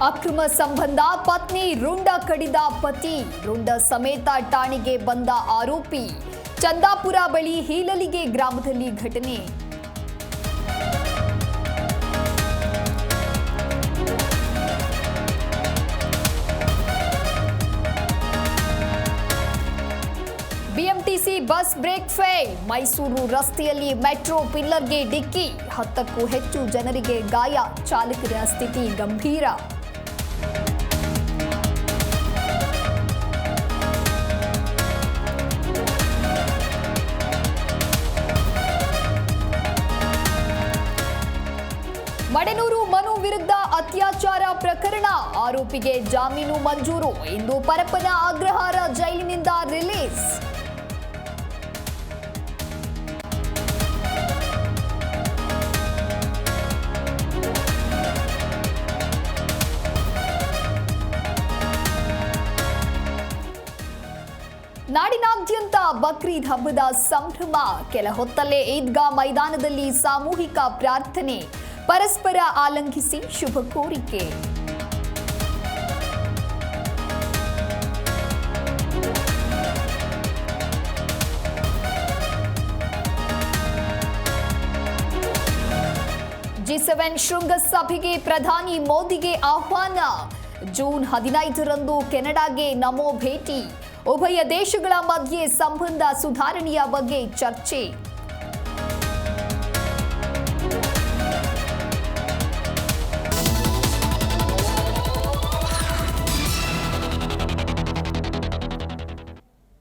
ಅಕ್ರಮ ಸಂಬಂಧ ಪತ್ನಿ ರುಂಡ ಕಡಿದ ಪತಿ, ರುಂಡ ಸಮೇತ ಠಾಣೆಗೆ ಬಂದ ಆರೋಪಿ. ಚಂದಾಪುರ ಬಳಿ ಹೀಲಲಿಗೆ ಗ್ರಾಮದಲ್ಲಿ ಘಟನೆ. BMTC bus break fail, Mysuru ರಸ್ತೆಯಲ್ಲಿ ಮೆಟ್ರೋ ಪಿಲ್ಲರ್ಗೆ ಡಿಕ್ಕಿ, 10ಕ್ಕೂ ಹೆಚ್ಚು ಜನರಿಗೆ ಗಾಯ, ಚಾಲಕರ ಸ್ಥಿತಿ ಗಂಭೀರ. ಮಡೆನೂರು ಮನು ವಿರುದ್ಧ ಅತ್ಯಾಚಾರ ಪ್ರಕರಣ, ಆರೋಪಿಗೆ ಜಾಮೀನು ಮಂಜೂರು, ಇಂದು ಪರಪ್ಪನ ಅಗ್ರಹಾರ ಜೈಲಿನಿಂದ ರಿಲೀಸ್. ನಾಡಿನಾದ್ಯಂತ ಬಕ್ರೀದ್ ಹಬ್ಬದ ಸಂಭ್ರಮ, ಕೆಲ ಹೊತ್ತಲ್ಲೇ ಈದ್ಗಾ ಮೈದಾನದಲ್ಲಿ ಸಾಮೂಹಿಕ ಪ್ರಾರ್ಥನೆ, ಪರಸ್ಪರ ಆಲಿಂಗಿಸಿ ಶುಭ ಕೋರಿಕೆ. G7 ಶೃಂಗಸಭೆಗೆ ಪ್ರಧಾನಿ ಮೋದಿಗೆ ಆಹ್ವಾನ, ಜೂನ್ 15ರಂದು ಕೆನಡಾಗೆ ನಮೋ ಭೇಟಿ, ಉಭಯ ದೇಶಗಳ ಮಧ್ಯೆ ಸಂಬಂಧ ಸುಧಾರಣೆಯ ಬಗ್ಗೆ ಚರ್ಚೆ.